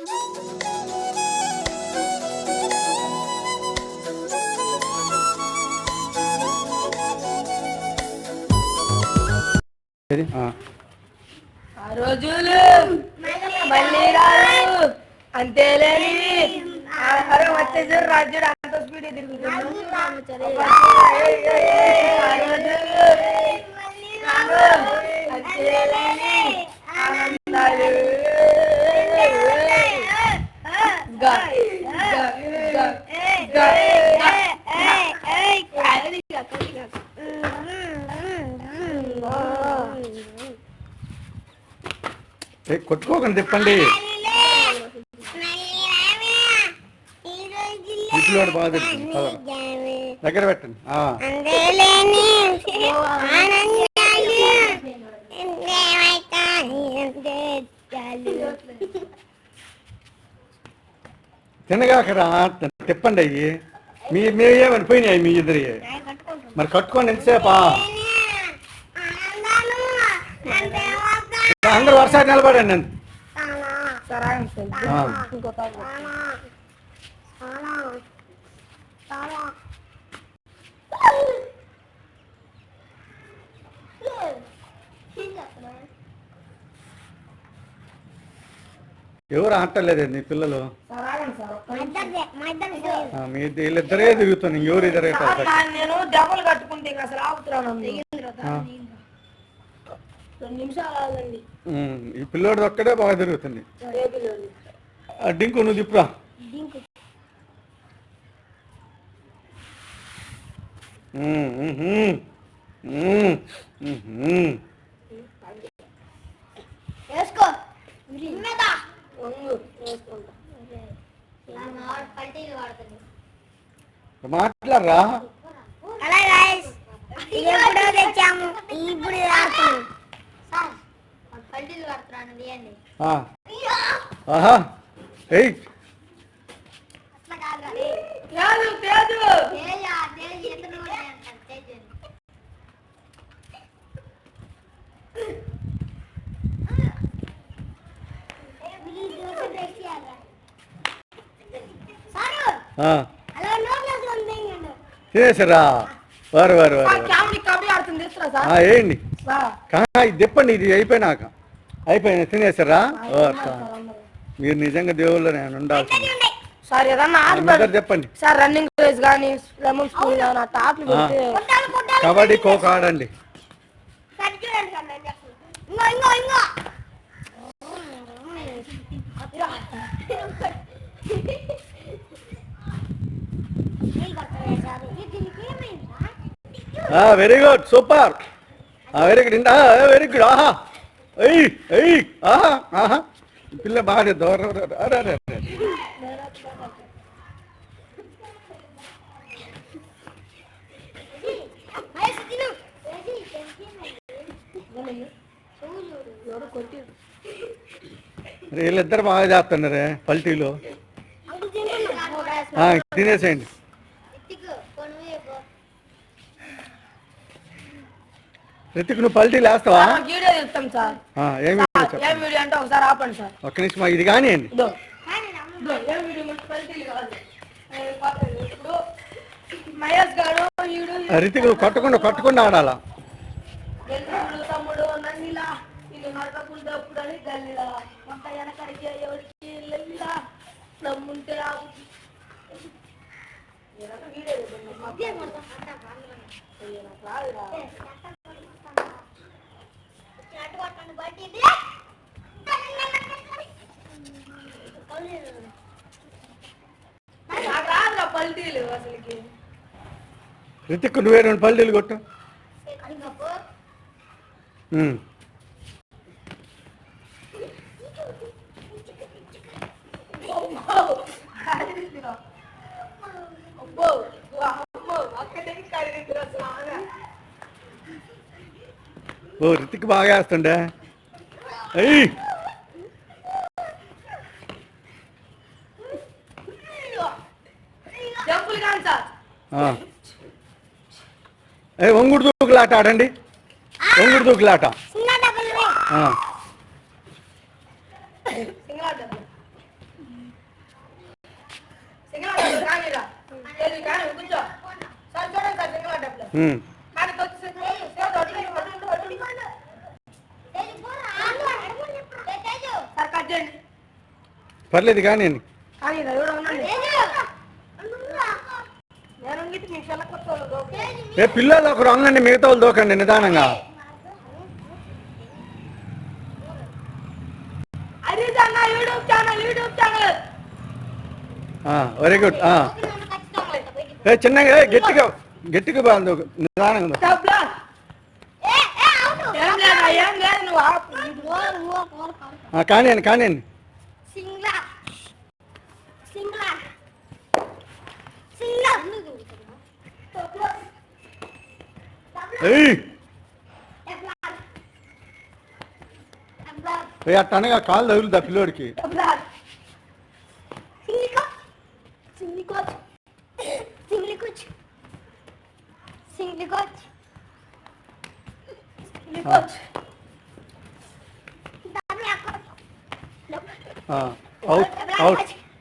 ఆ రోజులు మళ్ళీ రాదు అంతేలేని వచ్చేసి రాజ్యుడు అంత స్పీడ్ తిరుగుతున్నాడు. కొట్టుకోకండి తిప్పండి. ఇంట్లో బాగా దగ్గర పెట్టండి. తినగాకరా తిప్పండి. అయ్యి మేమేమని పోయినాయి మీ ఇద్దరి మరి కట్టుకోండి. ఎంతసేపా అందరూ వర్షాలు నిలబడండి. ఎవరు ఆటలేదండి పిల్లలు? మీ వీళ్ళిద్దరే దిగుతాను. ఎవరు ఇద్దరే నేను డబ్బులు కట్టుకుంటే అసలు ఆపుతున్నాను. ఈ పిల్లోడు ఒక్కడే బాగా తిరుగుతుంది. డింకు నువ్వు తిప్పురా. మాట్లాడరా. తినేసారా? వారు వారు వారు వేయండి. ఇది చెప్పండి. ఇది అయిపోయినాక అయిపోయినా తినేసారా? మీరు నిజంగా దేవుళ్ళు నేను ఉండాల్సింది. సార్ ఏదన్నా చెప్పండి సార్. రన్నింగ్ రేస్ కానీ కబడ్డీ ఖోఖో ఆడండి. Very good, super, very good, very good. ఆహా ఆహా పిల్ల బాగా దూరం. వీళ్ళిద్దరు బాగా చేస్తున్నారే పల్టీలు. తినేసేయండి. రితిక్ నువ్వు పల్టీలు వేస్తావా? ఒక్క నిమిషం ఇది కానివ్వండి. రితిక్ నువ్వు కొట్టకుండా ఆడాలా. రితిక్ నువ్వే 2 పల్టీలు కొట్టు. ఓ రితిక్ బాగా వేస్తుండే. ఒంగుడు దూకులాట ఆడండి. ఒంగుడు దూకులాట. ఉమ్. పర్లేదు కానీ ఏ పిల్లలు ఒకరు వంగండి, మిగతా వాళ్ళు దూకండి నిదానంగా. Very good. ఏ చిన్నగా గట్టిగా గట్టిగా బాగుంది, నిదానంగా. కానివ్వండి కానివ్వండి. అట్టనగా కాలు తగులుదా పిల్లోడికి.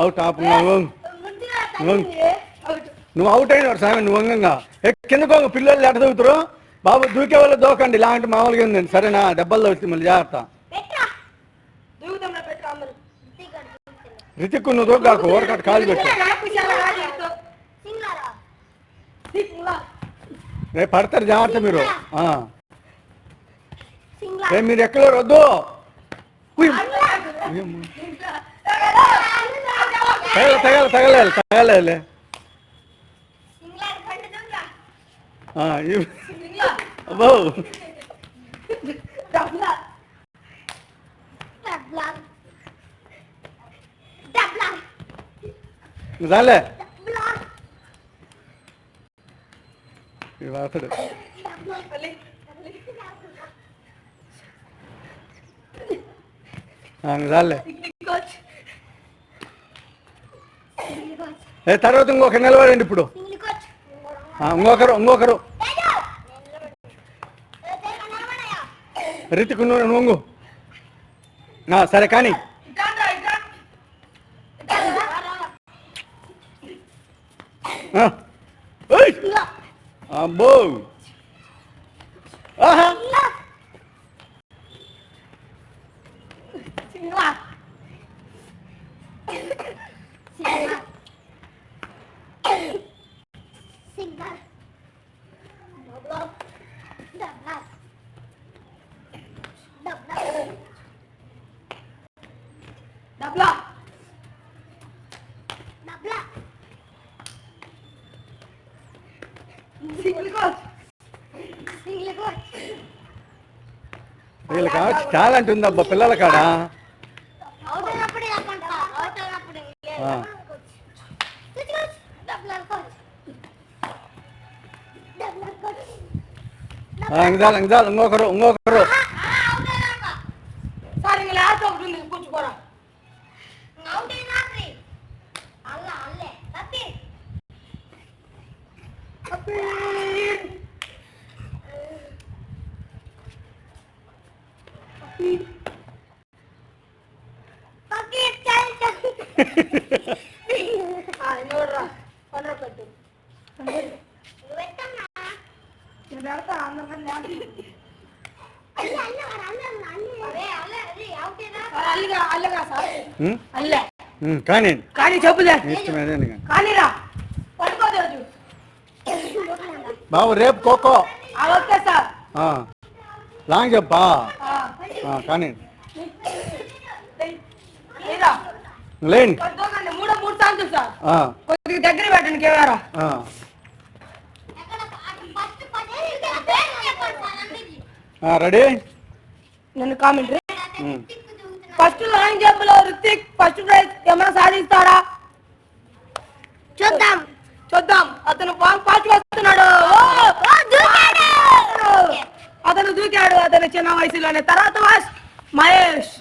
అవుట్ ఆపు. నువ్వు అవుట్ అయినాడు సామి, నువ్వు వంగంగా కిందకో పిల్లలు ఎట దూకుతారు బాబు, దూకే వాళ్ళు దూకండి, ఇలాంటి మామూలుగా ఉందండి సరేనా, దెబ్బలు తగ్గుతుంది మళ్ళీ జాగ్రత్త. రితిక్ నువ్వు దూకాకు, ఓరకట్ట కాలు పెట్టు. రేపు పడతారు జాగ్రత్త మీరు. మీరు ఎక్కడ వద్దు, తగలేదు తగలేదు. అబ్బో చాలే వాతడు. చాలే. తర్వాత ఇంకొక నిలబడండి ఇప్పుడు. ఇంకొకరు రితిక్ నువ్వు సరే కానీ. అబ్బో ఆహా వీళ్ళకి టాలెంట్ ఉందబ్బా పిల్లల కాడ. ఇంకొకరు కానీ చెప్పులే బాబు రేపు ఖోఖో లాంగ్ చెప్పా కానీ లేండి దగ్గర పెట్టండి కేవారా. రెడీ. నేను కామెంటరీ ఫస్ట్ లాంగ్ జంప్ లో రితిక్ ఫస్ట్ ప్రైజ్ ఏమైనా సాధిస్తాడా చూద్దాం. అతను ఫాస్ట్ వస్తున్నాడు, అతను దూకాడు, అతను చిన్న వయసులోనే. తర్వాత మహేష్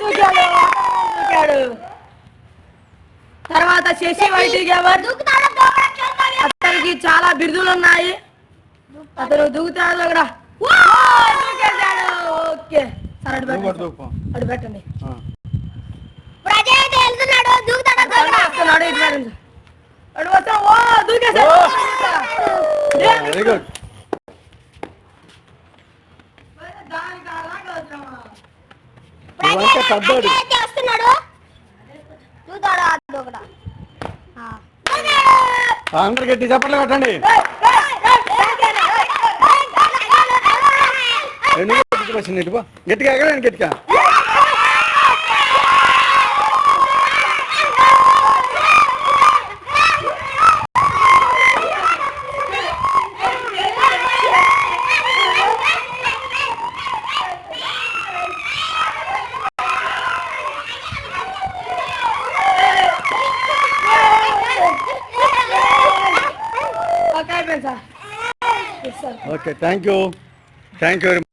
దూకాడు. తర్వాత శశి వైటి గేవర్, అతనికి చాలా బిరుదులు ఉన్నాయి, అతను దూకుతాడు దగ్గర. ఓకే సరే అడు పెట్టండి. వాడు వచ్చా, ఓ దూకేశాడు. Very good. దానికి అలాగే వచ్చామా? ఇవంతా పెద్దోడు. వస్తున్నాడు చూతాడు అదొకట అందరు గట్టి చప్పట్లు కొట్టండి. వచ్చింది ఇటు గట్టిగా ఎగరండి గట్టిగా. ఓకే అయిపోయింది sir. Okay thank you very